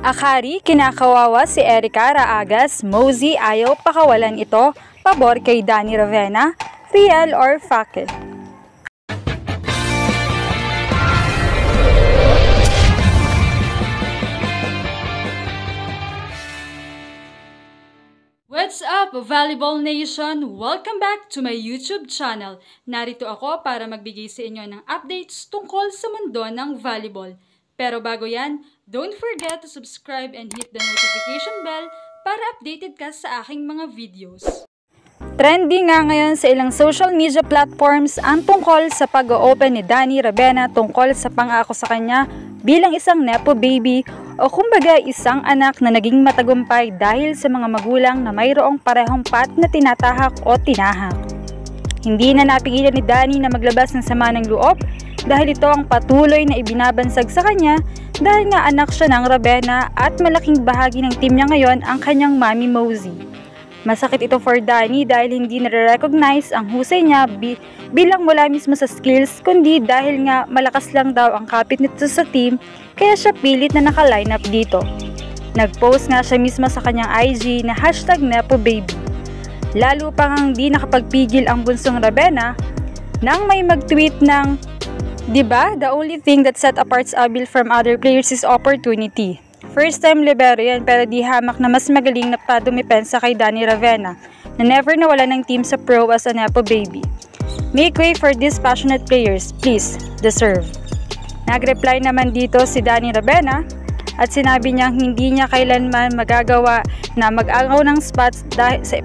Akari, kinakawawa si Erica Raagas, Mosey ayaw pakawalan ito, pabor kay Danny Ravena, real or fake? What's up, Volleyball Nation? Welcome back to my YouTube channel. Narito ako para magbigay sa inyo ng updates tungkol sa mundo ng volleyball. Pero bago yan, don't forget to subscribe and hit the notification bell para updated ka sa aking mga videos. Trending nga ngayon sa ilang social media platforms ang tungkol sa pag-open ni Danny Ravena tungkol sa pangako sa kanya bilang isang nepo baby o kumbaga isang anak na naging matagumpay dahil sa mga magulang na mayroong parehong pat na tinatahak o tinahak. Hindi na napigilan ni Danny na maglabas ng sama ng loob dahil ito ang patuloy na ibinabansag sa kanya dahil nga anak siya ng Ravena at malaking bahagi ng team niya ngayon ang kanyang mami Mosey. Masakit ito for Danny dahil hindi nare-recognize ang husay niya bilang mula mismo sa skills kundi dahil nga malakas lang daw ang kapit nito sa team kaya siya pilit na naka-line up dito. Nag-post nga siya mismo sa kanyang IG na #NepoBaby. Lalo pang hindi nakapagpigil ang bunsong Ravena nang may mag-tweet ng, "Diba, the only thing that set apart Abil from other players is opportunity. First time libero yan pero di hamak na mas magaling na padumipensa kay Danny Ravena na never nawala ng team sa pro as a nepo baby. Make way for these passionate players, please, deserve." Nag-reply naman dito si Danny Ravena at sinabi niyang hindi niya kailanman magagawa na mag-agaw ng spots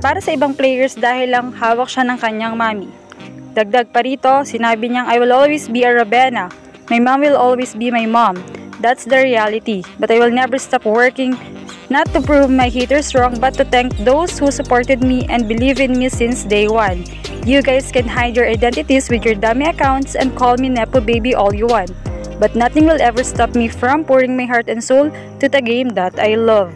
para sa ibang players dahil lang hawak siya ng kanyang mami. Dagdag pa rito, sinabi niyang, "I will always be a Ravena. My mom will always be my mom. That's the reality. But I will never stop working, not to prove my haters wrong, but to thank those who supported me and believe in me since day one. You guys can hide your identities with your dummy accounts and call me Nepo Baby all you want. But nothing will ever stop me from pouring my heart and soul to the game that I love."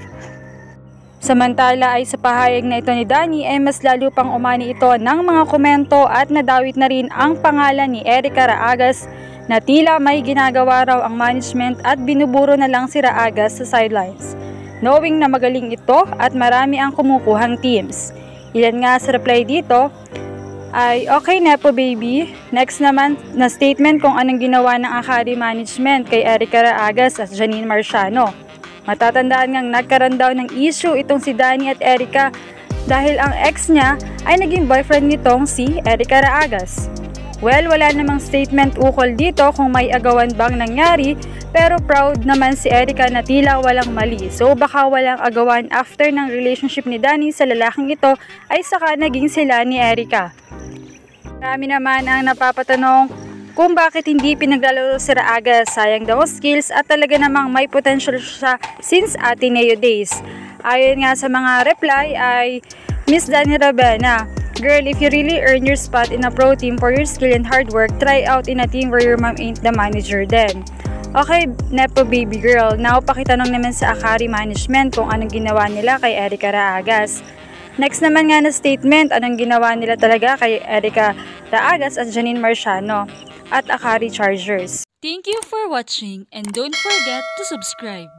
Samantala ay sa pahayag na ito ni Danny ay mas lalo pang umani ito ng mga komento at nadawit na rin ang pangalan ni Erica Raagas na tila may ginagawa raw ang management at binuburo na lang si Raagas sa sidelines. Knowing na magaling ito at marami ang kumukuhang teams. Ilan nga sa reply dito ay, "Okay Nepo Baby." Next naman na statement kung anong ginawa ng Akari management kay Erica Raagas at Janine Marciano. Matatandaan ngang nagkaroon daw ng issue itong si Danny at Erica dahil ang ex niya ay naging boyfriend nitong si Erica Raagas. Well, wala namang statement ukol dito kung may agawan bang nangyari pero proud naman si Erica na tila walang mali. So baka walang agawan after ng relationship ni Danny sa lalaking ito ay saka naging sila ni Erica. Marami naman ang napapatanong kung bakit hindi pinaglalaro si Raagas. Sayang daw skills at talaga namang may potential siya since Ateneo days. Ayon nga sa mga reply ay, "Miss Danny Ravena, girl, if you really earn your spot in a pro team for your skill and hard work, try out in a team where your mom ain't the manager then." Okay, Nepo Baby girl, now pakitanong naman sa Akari management kung anong ginawa nila kay Erica Raagas. Next naman nga na statement, anong ginawa nila talaga kay Erica Raagas at Janine Marciano at Akari Chargers. Thank you for watching and don't forget to subscribe.